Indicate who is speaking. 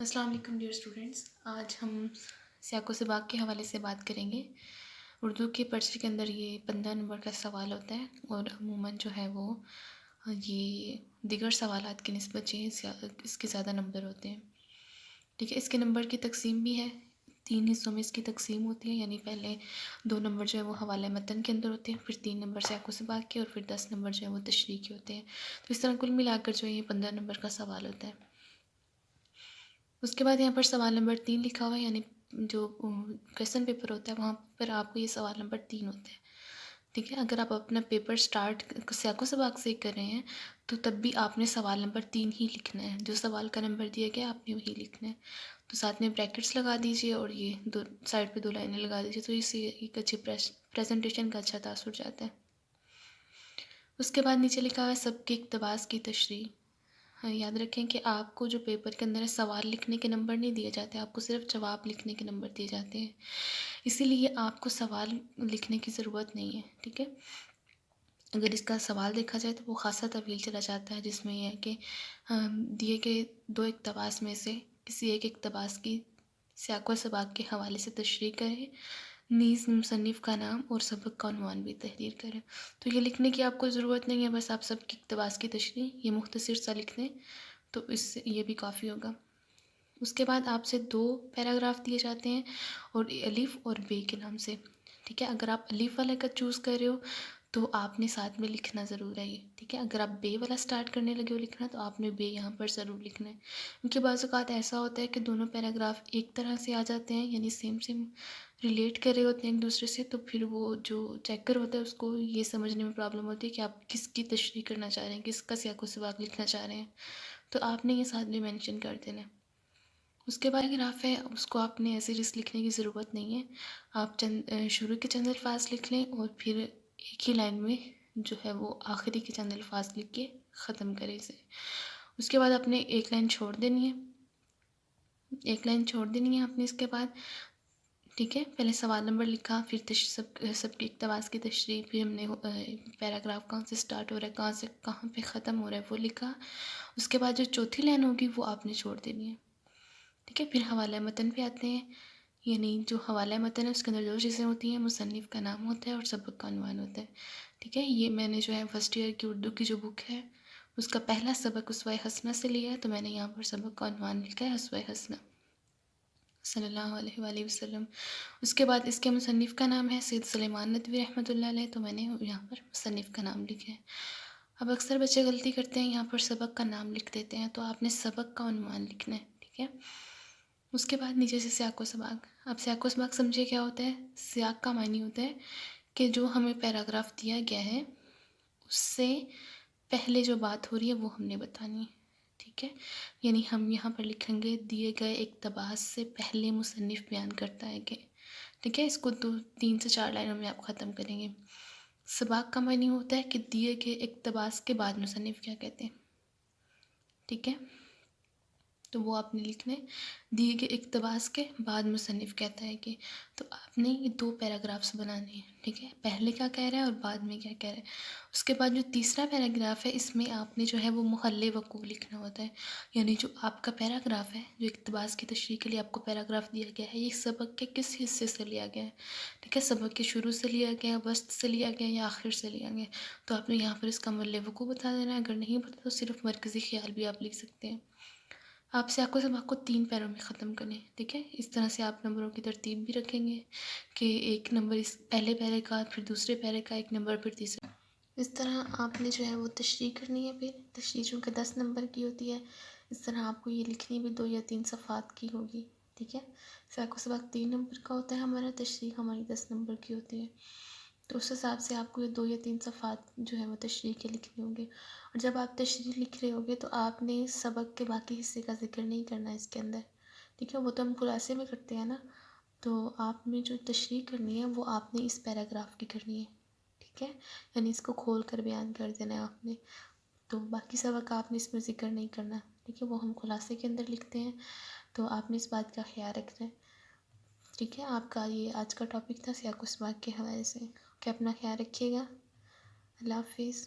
Speaker 1: السلام علیکم dear students, آج ہم سیاق و سباق کے حوالے سے بات کریں گے۔ اردو کے پرچے کے اندر یہ 15 نمبر کا سوال ہوتا ہے اور عموماً جو ہے وہ یہ دیگر سوالات کی نسبت اس کے زیادہ نمبر ہوتے ہیں۔ ٹھیک ہے، اس کے نمبر کی تقسیم بھی ہے، 3 حصوں میں اس کی تقسیم ہوتی ہے، یعنی پہلے 2 نمبر جو ہے وہ حوالہ متن کے اندر ہوتے ہیں، پھر 3 نمبر سیاق و سباق کے، اور پھر 10 نمبر جو ہے وہ تشریح کے ہوتے ہیں۔ تو اس طرح کل ملا کر جو ہے یہ 15 نمبر کا سوال ہوتا ہے۔ اس کے بعد یہاں پر سوال نمبر 3 لکھا ہوا ہے، یعنی جو کویسچن پیپر ہوتا ہے وہاں پر آپ کو یہ سوال نمبر 3 ہوتا ہے۔ ٹھیک ہے، اگر آپ اپنا پیپر سٹارٹ سیاق و سباق سے کر رہے ہیں تو تب بھی آپ نے سوال نمبر 3 ہی لکھنا ہے، جو سوال کا نمبر دیا گیا آپ نے وہی لکھنا ہے۔ تو ساتھ میں بریکٹس لگا دیجئے اور یہ سائڈ پہ 2 لائنیں لگا دیجئے، تو اس سے ایک اچھی پریزنٹیشن کا اچھا تاثر جاتا ہے۔ اس کے بعد نیچے لکھا ہوا ہے سب کے اقتباس کی تشریح۔ یاد رکھیں کہ آپ کو جو پیپر کے اندر سوال لکھنے کے نمبر نہیں دیے جاتے، آپ کو صرف جواب لکھنے کے نمبر دیے جاتے ہیں، اسی لیے آپ کو سوال لکھنے کی ضرورت نہیں ہے۔ ٹھیک ہے، اگر اس کا سوال دیکھا جائے تو وہ خاصا طویل چلا جاتا ہے، جس میں یہ ہے کہ دیے گئے 2 اقتباس میں سے کسی ایک اقتباس کی سیاق و سباق کے حوالے سے تشریح کریں، نیز مصنف کا نام اور سبق کا عنوان بھی تحریر کریں۔ تو یہ لکھنے کی آپ کو ضرورت نہیں ہے، بس آپ سب کی اقتباس کی تشریح یہ مختصر سا لکھ دیں تو اس سے یہ بھی کافی ہوگا۔ اس کے بعد آپ سے 2 پیراگراف دیے جاتے ہیں اور الف اور بے کے نام سے۔ ٹھیک ہے، اگر آپ الف والا کا چوز کر رہے ہو تو آپ نے ساتھ میں لکھنا ضرور ہے یہ۔ ٹھیک ہے، اگر آپ بے والا سٹارٹ کرنے لگے ہو لکھنا تو آپ نے بے یہاں پر ضرور لکھنا ہے، کیونکہ بعض اوقات ایسا ہوتا ہے کہ دونوں پیراگراف ایک طرح سے آ جاتے ہیں، یعنی سیم ریلیٹ کر رہے ہوتے ہیں ایک دوسرے سے، تو پھر وہ جو چیکر ہوتا ہے اس کو یہ سمجھنے میں پرابلم ہوتی ہے کہ آپ کس کی تشریح کرنا چاہ رہے ہیں، کس کا سیاق و سباق لکھنا چاہ رہے ہیں، تو آپ نے یہ ساتھ میں مینشن کر دینا ہے۔ اس کے بعد پیراگراف ہے اس کو آپ نے ایسے رس لکھنے کی ضرورت نہیں ہے، آپ شروع کے چند الفاظ لکھ لیں اور پھر ایک ہی لائن میں جو ہے وہ آخری کے چند الفاظ لکھ کے ختم کریں اسے۔ اس کے بعد آپ نے ایک لائن چھوڑ دینی ہے آپ نے اس کے بعد۔ ٹھیک ہے، پہلے سوال نمبر لکھا، پھر سب کی اقتباس کی تشریح، پھر ہم نے پیراگراف کہاں سے سٹارٹ ہو رہا ہے کہاں پہ ختم ہو رہا ہے وہ لکھا۔ اس کے بعد جو چوتھی لائن ہوگی وہ آپ نے چھوڑ دینی ہے۔ ٹھیک ہے، پھر حوالہ متن پہ آتے ہیں، یعنی جو حوالہ متن ہے اس کے اندر 2 چیزیں ہوتی ہیں، مصنف کا نام ہوتا ہے اور سبق کا عنوان ہوتا ہے۔ ٹھیک ہے، یہ میں نے جو ہے فرسٹ ایئر کی اردو کی جو بک ہے اس کا پہلا سبق اسوہ حسنہ سے لیا ہے، تو میں نے یہاں پر سبق کا عنوان لکھا ہے اسوہ حسنہ صلی اللہ علیہ وآلہ وسلم۔ اس کے بعد اس کے مصنف کا نام ہے سید سلیمان ندوی رحمۃ اللہ علیہ، تو میں نے یہاں پر مصنف کا نام لکھا ہے۔ اب اکثر بچے غلطی کرتے ہیں، یہاں پر سبق کا نام لکھ دیتے ہیں، تو آپ نے سبق کا عنوان لکھنا ہے۔ ٹھیک ہے، اس کے بعد نیچے سے سیاق و سباق۔ اب سیاق و سباق سمجھے کیا ہوتا ہے؟ سیاق کا معنی ہوتا ہے کہ جو ہمیں پیراگراف دیا گیا ہے اس سے پہلے جو بات ہو رہی ہے وہ ہم نے بتانی ہے۔ ٹھیک ہے، یعنی ہم یہاں پر لکھیں گے دیے گئے اقتباس سے پہلے مصنف بیان کرتا ہے کہ۔ ٹھیک ہے، اس کو 3 سے 4 لائنوں میں آپ ختم کریں گے۔ سباق کا معنی ہوتا ہے کہ دیے گئے اقتباس کے بعد مصنف کیا کہتے ہیں۔ ٹھیک ہے، تو وہ آپ نے لکھنا ہے دیے گئے اقتباس کے بعد مصنف کہتا ہے کہ، تو آپ نے یہ 2 پیراگرافس بنانے ہیں۔ ٹھیک ہے، پہلے کیا کہہ رہا ہے اور بعد میں کیا کہہ رہا ہے۔ اس کے بعد جو تیسرا پیراگراف ہے اس میں آپ نے جو ہے وہ محل وقوع لکھنا ہوتا ہے، یعنی جو آپ کا پیراگراف ہے، جو اقتباس کی تشریح کے لیے آپ کو پیراگراف دیا گیا ہے، یہ سبق کے کس حصے سے لیا گیا ہے۔ ٹھیک ہے، سبق کے شروع سے لیا گیا، وسط سے لیا گیا یا آخر سے لیا گیا، تو آپ نے یہاں پر اس کا محل وقوع بتا دینا ہے۔ اگر نہیں پتا تو صرف مرکزی خیال بھی آپ لکھ سکتے ہیں۔ آپ سیاق و سباق کو 3 پیروں میں ختم کریں۔ ٹھیک ہے، اس طرح سے آپ نمبروں کی ترتیب بھی رکھیں گے کہ ایک نمبر اس پہلے پیرے کا، پھر دوسرے پیرے کا 1 نمبر، پھر تیسرے۔ اس طرح آپ نے جو ہے وہ تشریح کرنی ہے، پھر تشریح چونکہ 10 نمبر کی ہوتی ہے، اس طرح آپ کو یہ لکھنی بھی 2 یا 3 صفحات کی ہوگی۔ ٹھیک ہے، سیاق و سباق 3 نمبر کا ہوتا ہے ہمارا، تشریح ہماری 10 نمبر کی ہوتی ہے، تو اس حساب سے آپ کو یہ 2 یا 3 صفحات جو ہے وہ تشریح کے لکھنے ہوں گے۔ اور جب آپ تشریح لکھ رہے ہوگے تو آپ نے سبق کے باقی حصے کا ذکر نہیں کرنا ہے اس کے اندر۔ ٹھیک ہے، وہ تو ہم خلاصے میں کرتے ہیں نا، تو آپ نے جو تشریح کرنی ہے وہ آپ نے اس پیراگراف کی کرنی ہے۔ ٹھیک ہے، یعنی اس کو کھول کر بیان کر دینا ہے آپ نے، تو باقی سبق آپ نے اس میں ذکر نہیں کرنا۔ ٹھیک ہے، وہ ہم خلاصے کے اندر لکھتے ہیں، تو آپ نے اس بات کا خیال رکھنا ہے۔ ٹھیک ہے، آپ کا یہ آج کا ٹاپک تھا سیاق و سباق کے حوالے سے، کہ اپنا خیال رکھیے گا۔ اللہ حافظ۔